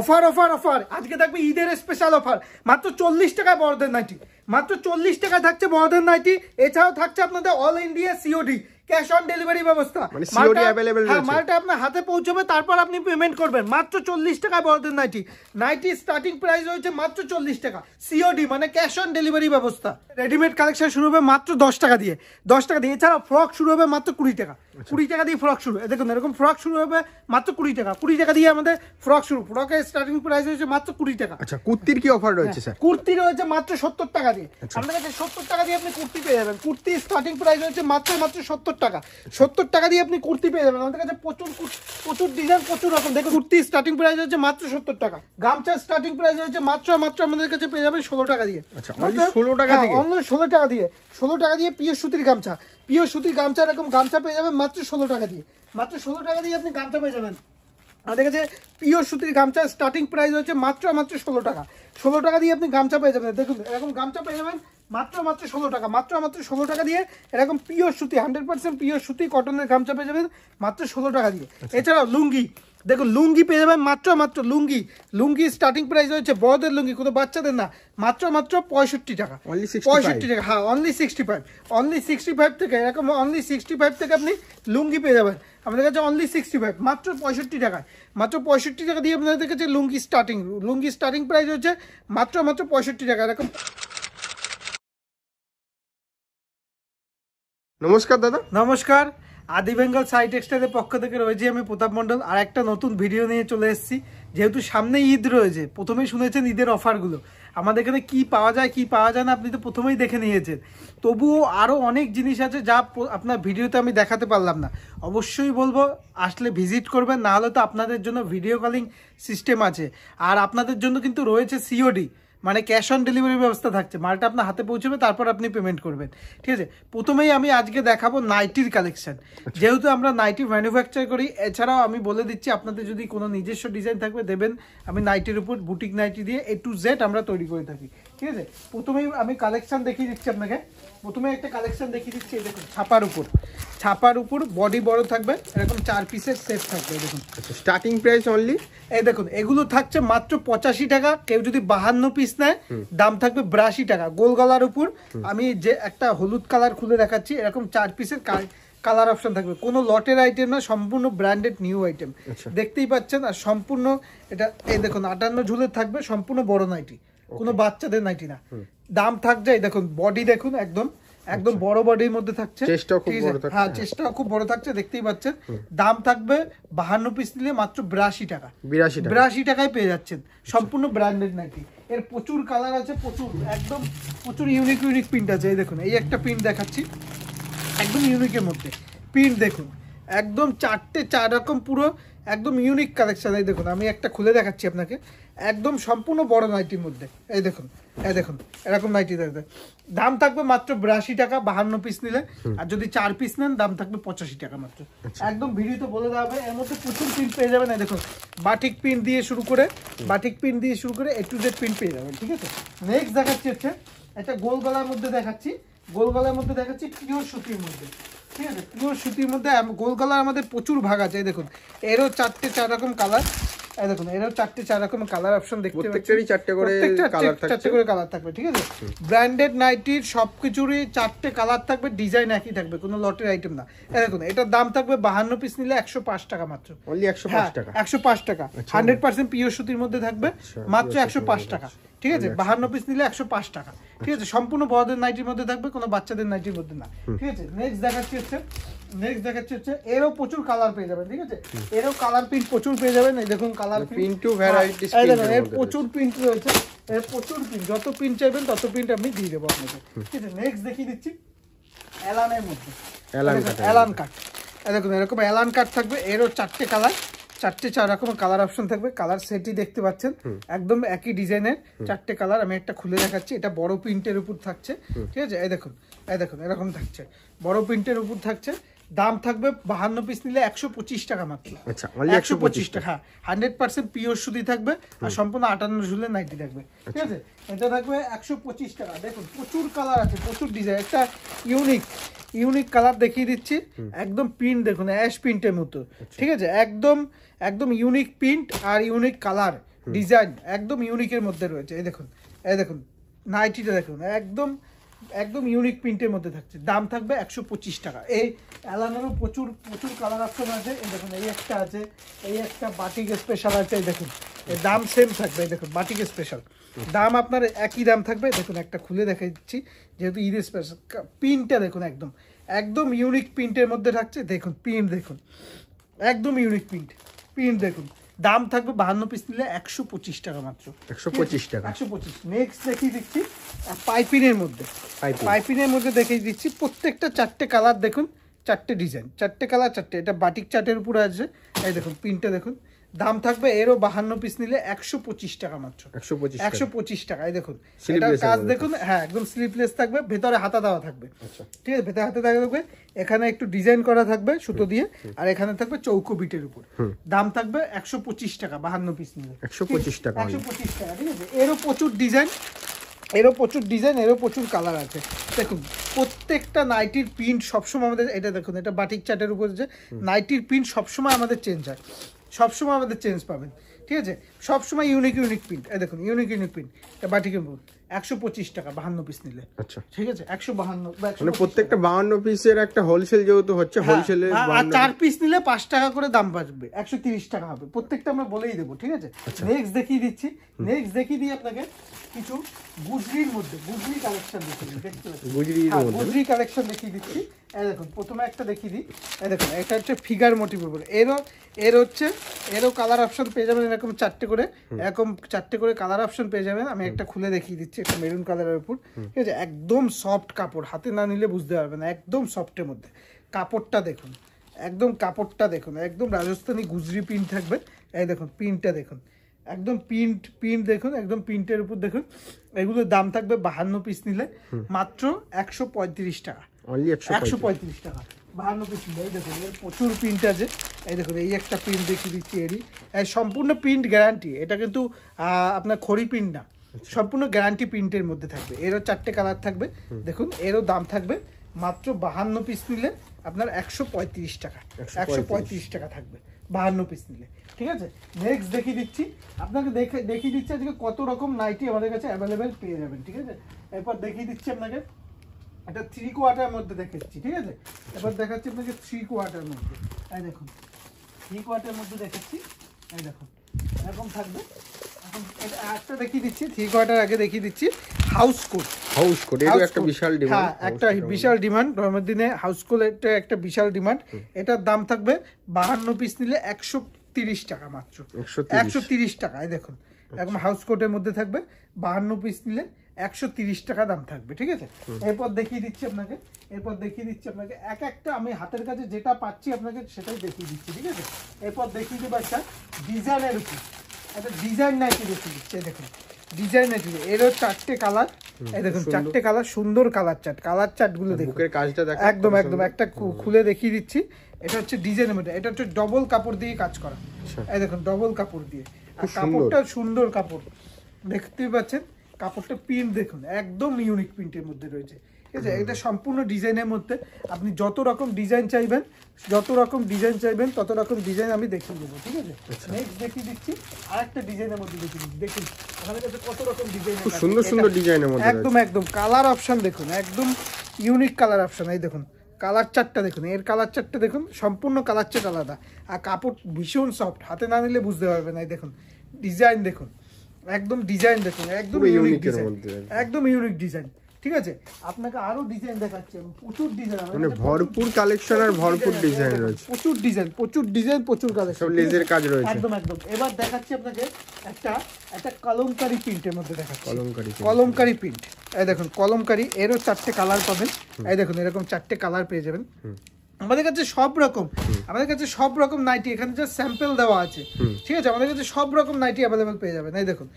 Offer offer offer আজকে থাকবে ঈদের স্পেশাল অফার, মাত্র 40 টাকায় বড়দের নাইটি, মাত্র 40 টাকায় থাকছে বড়দের নাইটি। এছাড়াও থাকছে আপনাদের all India COD, cash on delivery ব্যবস্থা, মালটা আপনার হাতে পৌঁছবে, তারপর আপনি পেমেন্ট করবেন। মাত্র 40 টাকায় বড়দের নাইটি, নাইটি স্টার্টিং প্রাইস হয়েছে মাত্র 40 টাকা, সিওডি মানে ক্যাশ অন ডেলিভারি ব্যবস্থা। রেডিমেড কালেকশন শুরু হবে মাত্র 10 টাকা দিয়ে, 10 টাকা দিয়ে। এছাড়া ফ্রক শুরু হবে মাত্র 20 টাকা, 20 টাকা দিয়ে ফ্রক শুরু। দেখুন এরকম ফ্রক শুরু হবে মাত্র 20 টাকা, 20 টাকা দিয়ে আমাদের ফ্রক শুরু। ফ্রকের স্টার্টিং প্রাইস হয়েছে মাত্র 20 টাকা। আচ্ছা, কুর্তির কি অফার রয়েছে স্যার? কুর্তি রয়েছে মাত্র 70 টাকা দিয়ে। আপনার কাছে 70 টাকা দিয়ে আপনি কুর্তি পেয়ে যাবেন। কুর্তি স্টার্টিং প্রাইস হচ্ছে মাত্র 70 টাকা, 70 টাকা দিয়ে আপনি কুর্তি পেয়ে যাবেন। আমাদের কাছে প্রচুর ডিজাইন, প্রচুর রকম। দেখুন কুর্তি স্টার্টিং প্রাইস হচ্ছে মাত্র 70 টাকা। গামছা স্টার্টিং প্রাইস হচ্ছে মাত্র আমাদের কাছে পেয়ে যাবেন 16 টাকা দিয়ে। আচ্ছা, 16 টাকা দিয়ে, অনলি 16 টাকা দিয়ে, 16 টাকা দিয়ে পিওর সুতির গামছা, পিওর সুতির গামছা, এরকম গামছা পেয়ে যাবেন মাত্র 16 টাকা দিয়ে। মাত্র 16 টাকা দিয়ে আপনি গামছা পেয়ে যাবেন। আমাদের কাছে পিওর সুতির গামছা স্টার্টিং প্রাইস হচ্ছে মাত্র 16 টাকা, 16 টাকা দিয়ে আপনি গামছা পেয়ে যাবেন। দেখুন এরকম গামছা পেয়ে যাবেন মাত্র 16 টাকা, মাত্র 16 টাকা দিয়ে। এরকম পিওর সুতি 100% পিওর সুতি কটনের গামছা পেয়ে যাবেন মাত্র 16 টাকা দিয়ে। এছাড়াও লুঙ্গি, দেখুন লুঙ্গি পেয়ে যাবেন মাত্র লুঙ্গি স্টার্টিং প্রাইস হচ্ছে বড়দের লুঙ্গি, কোনো বাচ্চাদের না, মাত্র 65 টাকা, 65 টাকা। হ্যাঁ, অনলি 65 থেকে, এরকম অনলি 65 থেকে আপনি লুঙ্গি পেয়ে যাবেন আমাদের কাছে। অনলি 65, মাত্র 65 টাকায়, মাত্র 65 টাকা দিয়ে আপনাদের কাছে লুঙ্গি স্টার্টিং প্রাইস হচ্ছে মাত্র 65 টাকা। এরকম। নমস্কার দাদা। নমস্কার, আদি বেঙ্গল শাড়ি টেক্সটাইলের পক্ষ থেকে রয়েছি আমি প্রতাপ মণ্ডল। আর একটা নতুন ভিডিও নিয়ে চলে এসেছি। যেহেতু সামনে ঈদ রয়েছে, প্রথমেই শুনেছেন ঈদের অফারগুলো, আমাদের এখানে কি পাওয়া যায় কি পাওয়া যায় না আপনি তো প্রথমেই দেখে নিয়েছেন। তবুও আরও অনেক জিনিস আছে যা আপনার ভিডিওতে আমি দেখাতে পারলাম না। অবশ্যই বলবো আসলে ভিজিট করবেন, না হলে তো আপনাদের জন্য ভিডিও কলিং সিস্টেম আছে। আর আপনাদের জন্য কিন্তু রয়েছে সিওডি মানে ক্যাশ অন ডেলিভারি ব্যবস্থা থাকছে। মালটা আপনার হাতে পৌঁছবে, তারপর আপনি পেমেন্ট করবেন। ঠিক আছে, প্রথমেই আমি আজকে দেখাবো নাইটির কালেকশন। যেহেতু আমরা নাইটি ম্যানুফ্যাকচার করি, এছাড়াও আমি বলে দিচ্ছি আপনাদের যদি কোনো নিজস্ব ডিজাইন থাকবে দেবেন, আমি নাইটির উপর বুটিক নাইটি দিয়ে A to Z আমরা তৈরি করে থাকি। ঠিক আছে, প্রথমেই আমি কালেকশন দেখিয়ে দিচ্ছি আপনাকে। প্রথমে একটা কালেকশন দেখিয়ে দিচ্ছি, দেখুন ছাপার উপর বডি বড় থাকবে, এরকম 4 পিসের সেট থাকবে। দেখুন স্টার্টিং প্রাইস অনলি, এই দেখুন এগুলো থাকছে মাত্র 85 টাকা। কেউ যদি 52 পিস নেয় দাম থাকবে 82 টাকা। গোল গলার উপর আমি যে একটা হলুদ কালার খুলে দেখাচ্ছি, এরকম 4 পিসের কালার অপশন থাকবে। কোনো লটের আইটেম না, সম্পূর্ণ ব্র্যান্ডেড নিউ আইটেম, দেখতেই পাচ্ছেন। আর সম্পূর্ণ এটা এই দেখুন 58 ঝুলের থাকবে, সম্পূর্ণ বড় নাইটি, কোনো বাচ্চাদের নাইটি না। দাম থাকছে এই দেখুন, বডি দেখুন একদম বড় বডির মধ্যে থাকছে, হ্যাঁ চেষ্টাও খুব বড় থাকছে, দেখতেই পাচ্ছেন। দাম থাকবে 52 পিস নিলে মাত্র 82 টাকা, 82 টাকায় পেয়ে যাচ্ছেন সম্পূর্ণ ব্র্যান্ডেড নাইটি। এর প্রচুর কালার আছে, প্রচুর ইউনিক প্রিন্ট আছে। এই দেখুন এই একটা প্রিন্ট দেখাচ্ছি, একদম ইউনিকের মধ্যে প্রিন্ট দেখুন, একদম 4 রকম পুরো একদম ইউনিক কালেকশন। এই দেখুন আমি একটা খুলে দেখাচ্ছি আপনাকে, একদম সম্পূর্ণ বড় নাইটির মধ্যে। এই দেখুন এরকম নাইটি থাকবে, দাম থাকবে মাত্র 82 টাকা 52 পিস নিলে। আর যদি 4 পিস নেন দাম থাকবে 85 টাকা মাত্র। একদম ভিডিওতে বলে দেওয়া হবে। এর মধ্যে প্রচুর প্রিন্ট পেয়ে যাবেন। এই দেখুন বাটিক প্রিন্ট দিয়ে শুরু করে A to Z প্রিন্ট পেয়ে যাবেন। ঠিক আছে, নেক্সট দেখাচ্ছি হচ্ছে একটা গোল গলার মধ্যে দেখাচ্ছি, পিওর সুতির মধ্যে। ঠিক আছে, পিওর সুতির মধ্যে গোল কালার আমাদের প্রচুর ভাগ আছে। এই দেখুন এরও 4 রকম কালার, এই দেখুন এরও 4 রকম কালার অপশন দেখতে পাচ্ছেন, প্রত্যেকটারই 4টে করে কালার থাকবে। ঠিক আছে, ব্র্যান্ডেড নাইটির সবকিছুরই 4টে কালার থাকবে, ডিজাইন একই থাকবে, কোনো লটের আইটেম না। এই দেখুন এটার দাম থাকবে 52 পিস নিলে 105 টাকা মাত্র, অনলি 105 টাকা, 105 টাকা। 100% পিওর সুতির মধ্যে থাকবে, মাত্র 105 টাকা। ঠিক আছে, 52 পিস নিলে 105 টাকা। ঠিক আছে, সম্পূর্ণ বড়দের নাইটির মধ্যে থাকবে, কোনো বাচ্চাদের নাইটির মধ্যে না। ঠিক আছে, নেক্সট দেখাচ্ছি হচ্ছে এরও প্রচুর কালার পেয়ে যাবেন। ঠিক আছে, এরও কালার প্রিন্ট প্রচুর পেয়ে যাবেন। এই দেখুন কালার প্রিন্ট টু ভ্যারাইটিস, এর প্রচুর প্রিন্ট রয়েছে, এর প্রচুর প্রিন্ট, যত প্রিন্ট চাইবেন তত প্রিন্ট আমি দিয়ে দেবো আপনাকে। ঠিক আছে, নেক্সট দেখিয়ে দিচ্ছি এলানের মধ্যে, এলান কাট। দেখুন এরকম এলান কাট থাকবে, এরও 4টে কালার, 4 রকমের কালার অপশন থাকবে। কালার সেটই দেখতে পাচ্ছেন, একদম একই ডিজাইনের 4টে কালার। আমি একটা খুলে দেখাচ্ছি, এটা বড় প্রিন্টের উপর থাকছে। ঠিক আছে, এই দেখুন এরকম থাকছে, বড় প্রিন্টের উপর থাকছে। দাম থাকবে 52 পিস নিলে 125 টাকা মাত্র। আচ্ছা, 125 টাকা। 100% পিওর সুতি থাকবে আর সম্পূর্ণ 58 ঝুলের নাইটি থাকবে। ঠিক আছে, এটা থাকবে 125 টাকা। দেখুন প্রচুর কালার আছে, প্রচুর ডিজাইন, একটা ইউনিক কালার দেখিয়ে দিচ্ছি। একদম প্রিন্ট দেখুন অ্যাশ প্রিন্টের মতো। ঠিক আছে, একদম ইউনিক প্রিন্ট আর ইউনিক কালার, ডিজাইন একদম ইউনিকের মধ্যে রয়েছে। এই দেখুন নাইটিটা দেখুন একদম একদম ইউনিক প্রিন্টের মধ্যে থাকছে। দাম থাকবে 125 টাকা। এই অ্যালানেরও প্রচুর প্রচুর কালার অপশন আছে। এই দেখুন এই একটা আছে, এই একটা বাটিক স্পেশাল আছে। এই দেখুন এর দাম সেম থাকবে। এই দেখুন বাটিক স্পেশাল দাম আপনার একই দাম থাকবে। দেখুন একটা খুলে দেখা দিচ্ছি, যেহেতু ঈদের স্পেশাল। প্রিন্টটা দেখুন একদম একদম ইউনিক প্রিন্টের মধ্যে থাকছে। দেখুন প্রিন্ট দেখুন একদম ইউনিক প্রিন্ট দেখুন। দাম থাকবে 52 পিস নিলে 125 টাকা মাত্র। 125 টাকা। 125। নেক্সট দেখিয়ে দিচ্ছি পাইপিনের মধ্যে। পাইপিনের মধ্যে দেখিয়ে দিচ্ছি প্রত্যেকটা 4টে কালার দেখুন, 4টে ডিজাইন, 4টে কালার, 4টে। এটা বাটিক চার্টের উপরে আছে। এই দেখুন প্রিন্টটা দেখুন। দাম থাকবে এরও 52 পিস নিলে 125 টাকা মাত্র। 125 টাকা। এই দেখুন এটার কাজ দেখুন, হ্যাঁ একদম স্লিপলেস থাকবে, ভেতরে হাতা দেওয়া থাকবে। ঠিক আছে, ভেতরে হাতা দেওয়া থাকবে। এখানে একটু ডিজাইন করা থাকবে সুতো দিয়ে, আর এখানে থাকবে চৌকো বিটের উপর। দাম থাকবে 125 টাকা 52 পিস নিলে 125 টাকা। 125 টাকা। ঠিক আছে, এরও প্রচুর ডিজাইন, এরও প্রচুর কালার আছে। দেখুন প্রত্যেকটা নাইটির প্রিন্ট সবসময় আমাদের, এটা দেখুন এটা বাটিক চার্টের উপর যে নাইটির প্রিন্ট সবসময় আমাদের চেঞ্জ হয়, সবসময় আমাদের চেঞ্জ পাবেন। ঠিক আছে, সবসময় ইউনিক প্রিন্ট। এই দেখুন ইউনিক প্রিন্ট। এটা বাটিকের উপর 125 টাকা 52 পিস নিলে। আচ্ছা ঠিক আছে, 152 মানে প্রত্যেকটা 52 পিসের একটা হোলসেল যেহেতু হচ্ছে, হোলসেলে আর 4 পিস নিলে 5 টাকা করে দাম বাড়বে, 130 টাকা হবে প্রত্যেকটা। আমরা বলেই দেবো। ঠিক আছে, নেক্সট দেখিয়ে দিচ্ছি। নেক্সট দেখিয়ে দিই আপনাকে কিছু গুজরির মধ্যে, গুজরি কালেকশন দেখিয়ে দিই। দেখতে পাচ্ছেন গুজরি কালেকশন দেখিয়ে দিচ্ছি। এই দেখুন প্রথমে একটা দেখিয়ে দিই। এই দেখুন এটা হচ্ছে ফিগার মোটিভের উপর। এরও কালার অপশন পেয়ে যাবেন এরকম 4টে করে, এরকম 4টে করে কালার অপশন পেয়ে যাবেন। আমি একটা খুলে দেখিয়ে দিচ্ছি, একটা মেরুন কালারের উপর। ঠিক আছে, একদম সফট কাপড়, হাতে না নিলে বুঝতে পারবেন না, একদম সফটের মধ্যে। কাপড়টা দেখুন একদম, কাপড়টা দেখুন একদম রাজস্থানি গুজরি প্রিন্ট থাকবে। এই দেখুন প্রিন্টটা দেখুন একদম প্রিন্ট দেখুন একদম প্রিন্টের উপর দেখুন। এগুলোর দাম থাকবে 52 পিস নিলে মাত্র 135 টাকা। 135 টাকা 52 পিস নিলে। এই দেখুন এর প্রচুর প্রিন্ট আছে। এই দেখুন এই একটা প্রিন্ট দেখিয়ে দিচ্ছি, এরই সম্পূর্ণ প্রিন্ট গ্যারান্টি। এটা কিন্তু আপনার খড়ি প্রিন্ট না, সম্পূর্ণ গ্যারান্টি প্রিন্টের মধ্যে থাকবে। এরও 4টে কালার থাকবে। দেখুন এরও দাম থাকবে মাত্র 52 পিস নিলে আপনার 135 টাকা। 135 টাকা থাকবে 52 পিস নিলে। ঠিক আছে, নেক্সট দেখিয়ে দিচ্ছি আপনাকে, দেখিয়ে দিচ্ছি আজকে কত রকম নাইটি আমাদের কাছে অ্যাভেলেবেল পেয়ে যাবেন। ঠিক আছে, এরপর দেখিয়ে দিচ্ছি আপনাকে এটা 3 কোয়ার্টার মধ্যে দেখাচ্ছি। ঠিক আছে, এবার দেখাচ্ছি আপনাকে 3 কোয়ার্টার মধ্যে। এই দেখুন 3 কোয়ার্টার মধ্যে দেখাচ্ছি। এই দেখুন এরকম থাকবে। এখন এটা একটা দেখিয়ে দিচ্ছি, 3 কোয়ার্টার আগে দেখিয়ে দিচ্ছি হাউস কোট। এটা একটা বিশাল ডিমান্ড। হ্যাঁ একটা বিশাল ডিমান্ড গরমের দিনে হাউস কোট, এটা একটা বিশাল ডিমান্ড। এটার দাম থাকবে 52 পিস নিলে 130 টাকা মাত্র। 130 টাকা। এই দেখুন একদম হাউস কোটের মধ্যে থাকবে, 52 পিস নিলে 130 টাকা দাম থাকবে। ঠিক আছে, এরপর দেখিয়ে দিচ্ছি আপনাকে, এক একটা আমি হাতের কাছে যেটা পাচ্ছি আপনাকে সেটাই দেখিয়ে দিচ্ছি। ঠিক আছে, এরপর দেখিয়ে দেবো একটা ডিজাইনের উপর, একটা ডিজাইন নাইটি দেখিয়ে দিচ্ছি। দেখুন ডিজাইন নাইটি, এরও 4টে কালার। এই দেখুন 4টে কালার, সুন্দর কালার চার্ট গুলো দেখুন একদম একটা খুলে দেখিয়ে দিচ্ছি। এটা হচ্ছে ডিজাইনের মধ্যে, এটা হচ্ছে ডবল কাপড় দিয়ে কাজ করা। এই দেখুন ডবল কাপড় দিয়ে, আর কাপড়টা সুন্দর কাপড় দেখতেই পাচ্ছেন। কাপড়টা প্রিন্ট দেখুন একদম ইউনিক প্রিন্টের মধ্যে রয়েছে। ঠিক আছে, এটা সম্পূর্ণ ডিজাইনের মধ্যে। আপনি যত রকম ডিজাইন চাইবেন তত রকম ডিজাইন আমি দেখিয়ে দেবো। ঠিক আছে, নেক্সট দেখিয়ে দিচ্ছি আরেকটা ডিজাইনের মধ্যে দেখিয়ে দিচ্ছি। দেখুন আমাদের কাছে কত রকম ডিজাইন, সুন্দর ডিজাইনের মধ্যে একদম কালার অপশন দেখুন একদম ইউনিক কালার অপশন। এই দেখুন কালার চার্টটা দেখুন, এর কালার চার্টটা দেখুন, সম্পূর্ণ কালার চার্ট আলাদা, আর কাপড় ভীষণ সফট, হাতে না নিলে বুঝতে পারবেন না। এই দেখুন ডিজাইন দেখুন একদম ইউনিক ডিজাইন। ঠিক আছে, আপনাকে আরো ডিজাইন দেখাচ্ছি, প্রচুর ডিজাইন, মানে ভরপুর কালেকশন আর ভরপুর ডিজাইন রয়েছে, প্রচুর কালেকশন, সব লেজের কাজ রয়েছে একদম। এবার দেখাচ্ছি আপনাকে একটা কলমকারী প্রিন্টের মধ্যে দেখাচ্ছি, কলমকারী প্রিন্ট। এই দেখুন কলমকারী, এরও 4টে কালার পাবেন। এই দেখুন এরকম 4টে কালার পেয়ে যাবেন। আমাদের কাছে সব রকম নাইটি, এখানে যে স্যাম্পল দেওয়া আছে। ঠিক আছে, আমাদের কাছে সব রকম নাইটি অ্যাভেলেবেল পেয়ে যাবেন। এই দেখুন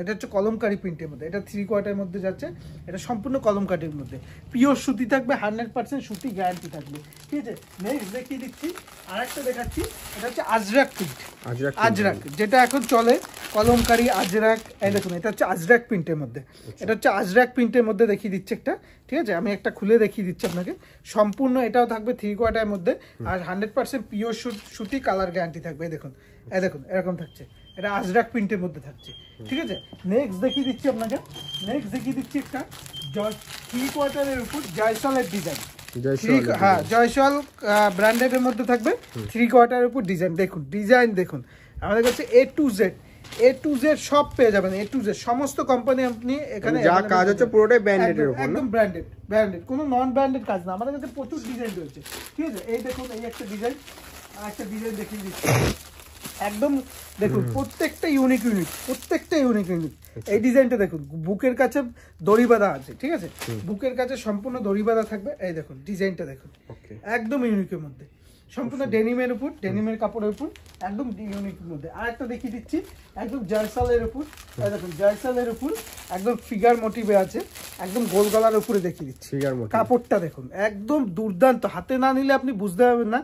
এটা হচ্ছে কলমকারী প্রিন্টের মধ্যে, এটা 3 কোয়ার্টারের মধ্যে যাচ্ছে। এটা সম্পূর্ণ কলমকারীর মধ্যে, পিওর সুতি থাকবে, 100% সুতি গ্যারান্টি থাকবে। ঠিক আছে, নেক্সট দেখিয়ে দিচ্ছি আরেকটা দেখাচ্ছি। এটা হচ্ছে আজরাক প্রিন্ট, যেটা এখন চলে কলমকারী আজরাক। এই দেখুন এটা হচ্ছে আজরাক প্রিন্টের মধ্যে, দেখিয়ে দিচ্ছি একটা। ঠিক আছে, আমি একটা খুলে দেখিয়ে দিচ্ছি আপনাকে। সম্পূর্ণ এটাও থাকবে 3 কোয়ার্টারের মধ্যে, আর 100% পিওর সুতি, কালার গ্যারান্টি থাকবে। এই দেখুন এরকম থাকছে এটা আজরাক প্রিন্টের মধ্যে থাকছে, ঠিক আছে। নেক্সট দেখিয়ে দিচ্ছি আপনাকে, নেক্সট দেখিয়ে দিচ্ছি একটা 3 কোয়ার্টারের উপর জয়সওয়ালের ডিজাইন। হ্যাঁ, জয়সওয়াল ব্র্যান্ডেডের মধ্যে থাকবে, 3 কোয়ার্টারের উপর ডিজাইন। দেখুন ডিজাইন দেখুন, আমাদের কাছে A to Z সব পেয়ে যাবেন, A to Z সমস্ত কোম্পানি আপনি এখানে যা কাজ হচ্ছে পুরোটাই ব্র্যান্ডেডের উপর, একদম ব্র্যান্ডেড, কোনো নন ব্র্যান্ডেড কাজ না। আমাদের কাছে প্রচুর ডিজাইন রয়েছে, ঠিক আছে। এই দেখুন, এই একটা ডিজাইন, আর একটা ডিজাইন দেখিয়ে দিচ্ছি। একদম দেখুন প্রত্যেকটা ইউনিক, প্রত্যেকটা ইউনিক। এই ডিজাইনটা দেখুন, বুকের কাছে দড়ি বাঁধা আছে, ঠিক আছে। বুকের কাছে সম্পূর্ণ দড়ি বাঁধা থাকবে। এই দেখুন ডিজাইনটা দেখুন, একদম ইউনিকের মধ্যে, সম্পূর্ণ ডেনিমের উপর, ডেনিমের কাপড়ের উপর, একদম ইউনিকের মধ্যে। আর একটা দেখিয়ে দিচ্ছি একদম জয়সওয়ালের উপর। এই দেখুন জয়সওয়ালের উপর একদম ফিগার মোটিভে আছে, একদম গোল গলার উপরে দেখিয়ে দিচ্ছি। কাপড়টা দেখুন একদম দুর্দান্ত, হাতে না নিলে আপনি বুঝতে পারবেন না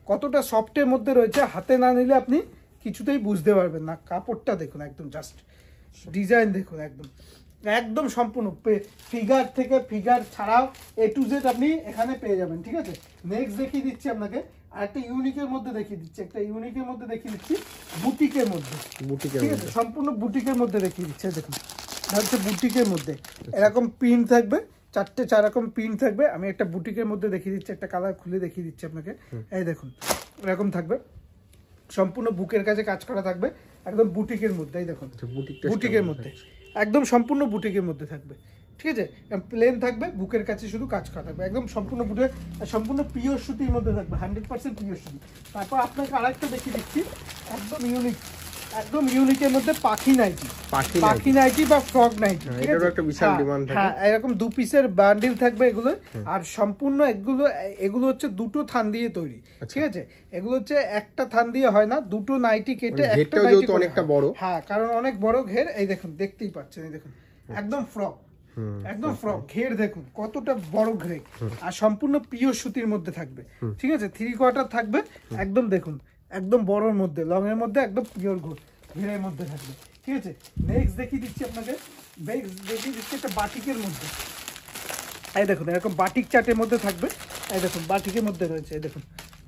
কতটা সফটের মধ্যে রয়েছে। হাতে না নিলে আপনি কিছুতেই বুঝতে পারবেন না। কাপড়টা দেখুন একদম জাস্ট, ডিজাইন দেখুন একদম সম্পূর্ণ ফিগার থেকে ফিগার ছাড়াও A to Z আপনি এখানে পেয়ে যাবেন, ঠিক আছে। নেক্সট দেখিয়ে দিচ্ছি আপনাকে আরেকটা ইউনিকের মধ্যে দেখিয়ে দিচ্ছি, বুটিকের মধ্যে, ঠিক আছে। সম্পূর্ণ বুটিকের মধ্যে দেখিয়ে দিচ্ছে, দেখুন হচ্ছে বুটিকের মধ্যে এরকম প্রিন্ট থাকবে, 4 রকম প্রিন্ট থাকবে। আমি একটা বুটিকের মধ্যে দেখিয়ে দিচ্ছি, একটা কালার খুলে দেখিয়ে দিচ্ছি আপনাকে। এই দেখুন এরকম থাকবে, সম্পূর্ণ বুকের কাছে কাজ করা থাকবে, একদম বুটিকের মধ্যে। এই দেখুন বুটিকের মধ্যে, একদম সম্পূর্ণ বুটিকের মধ্যে থাকবে, ঠিক আছে। প্লেন থাকবে, বুকের কাছে শুধু কাজ করা থাকবে, একদম সম্পূর্ণ বুটে, সম্পূর্ণ পিওর সুতির মধ্যে থাকবে, 100% পিওর সুতি। তারপর আপনাকে আরেকটা দেখিয়ে দিচ্ছি একদম ইউনিকের মধ্যে পাখি নাইটি বা ফ্রক নাইটি, এটারও একটা বিশাল ডিমান্ড থাকে। হ্যাঁ, এরকম 2 পিসের বান্ডিল থাকবে এগুলো। আর সম্পূর্ণ এগুলো হচ্ছে 2টো থান দিয়ে তৈরি, ঠিক আছে। এগুলো হচ্ছে একটা থান দিয়ে হয় না, 2টো নাইটি কেটে একটা নাইটি অনেকটা বড়। হ্যাঁ, কারণ অনেক বড় ঘের। এই দেখুন দেখতেই পাচ্ছেন, এই দেখুন একদম ফ্রক ঘের দেখুন কতটা বড় ঘের, আর সম্পূর্ণ পিওর সুতির মধ্যে থাকবে, ঠিক আছে। 3 কোয়ার্টার থাকবে, একদম দেখুন একদম বড়র মধ্যে, লং এর মধ্যে, একদম পিওর ঘেরের মধ্যে থাকবে, ঠিক আছে। নেক্সট দেখিয়ে দিচ্ছি আপনাকে, একটা বাটিকের মধ্যে। এই দেখুন এরকম বাটিক চাটের মধ্যে থাকবে। এই দেখুন বাটিকের মধ্যে রয়েছে, এই দেখুন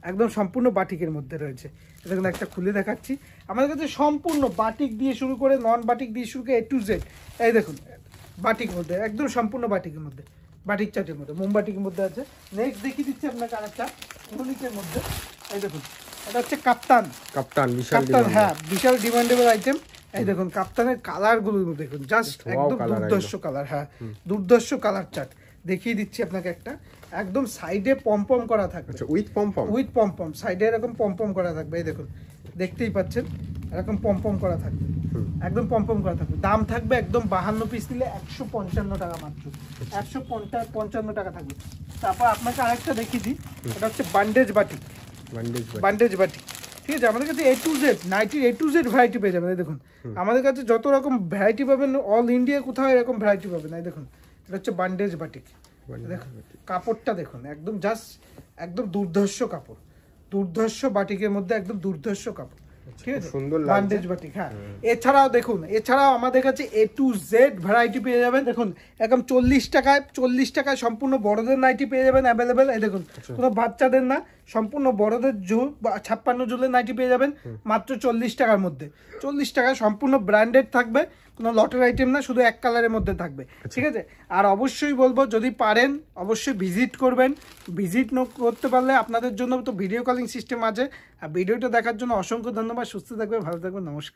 একদম সম্পূর্ণ বাটিকের মধ্যে রয়েছে। দেখুন একটা খুলে দেখাচ্ছি, আমাদের কাছে সম্পূর্ণ বাটিক দিয়ে শুরু করে নন বাটিক দিয়ে শুরু করে A to Z। এই দেখুন বাটিক মধ্যে, একদম সম্পূর্ণ বাটিকের মধ্যে, বাটিক চাটের মধ্যে, মোমবাটিকের মধ্যে আছে। নেক্সট দেখিয়ে দিচ্ছি আপনাকে আরেকটা ইউনিকের মধ্যে। এই দেখুন এটা হচ্ছে কাপ্তান, হ্যাঁ বিশাল ডিমান্ডেবল আইটেম। এই দেখুন কাপ্তানের কালার গুলো দেখুন, জাস্ট একদম দুর্ধর্ষ কালার। হ্যাঁ, দুর্ধর্ষ কালার চার্ট দেখিয়ে দিচ্ছি আপনাকে একটা, একদম সাইডে পম্পম করা থাকবে, উইথ পম্পম সাইডে এরকম পম্পম করা থাকবে। এই দেখুন দেখতেই পাচ্ছেন এরকম পম্পম করা থাকবে, একদম পম্পম করা থাকবে। দাম থাকবে একদম 52 পিস নিলে 155 টাকা, মাত্র 155 টাকা থাকবে। তারপর আপনাকে আরেকটা দেখিয়ে দিই, এটা হচ্ছে বান্ডেজ বাটিক, ঠিক আছে। আমাদের কাছে A to Z নাইটির A to Z variety পেয়ে যাবেন। এই দেখুন আমাদের কাছে যত রকম ভ্যারাইটি পাবেন, অল ইন্ডিয়া কোথাও এরকম ভ্যারাইটি পাবেন। এই দেখুন এটা হচ্ছে বান্ডেজ বাটিক, দেখুন কাপড়টা দেখুন একদম জাস্ট একদম দুর্ধর্ষ কাপড়, দুর্ধর্ষ বাটিকের মধ্যে একদম দুর্ধর্ষ কাপড়, ঠিক আছে, বান্ডেজ বাটিক। হ্যাঁ, এছাড়াও দেখুন, এছাড়াও আমাদের কাছে A to Z ভ্যারাইটি পেয়ে যাবেন। দেখুন একদম 40 টাকায় সম্পূর্ণ বড়দের নাইটি পেয়ে যাবেন অ্যাভেলেবেল। এই দেখুন কোনো বাচ্চাদের না, সম্পূর্ণ বড়দের 56 জুলের নাইটি পেয়ে যাবেন মাত্র 40 টাকার মধ্যে। 40 টাকা, সম্পূর্ণ ব্র্যান্ডেড থাকবে, কোনো লটের আইটেম না, শুধু 1 কালারের মধ্যে থাকবে, ঠিক আছে। আর অবশ্যই বলবো যদি পারেন অবশ্যই ভিজিট করবেন। ভিজিট করতে পারলে আপনাদের জন্য তো ভিডিও কলিং সিস্টেম আছে। আর ভিডিওটা দেখার জন্য অসংখ্য ধন্যবাদ। সুস্থ থাকবেন, ভালো থাকবেন, নমস্কার।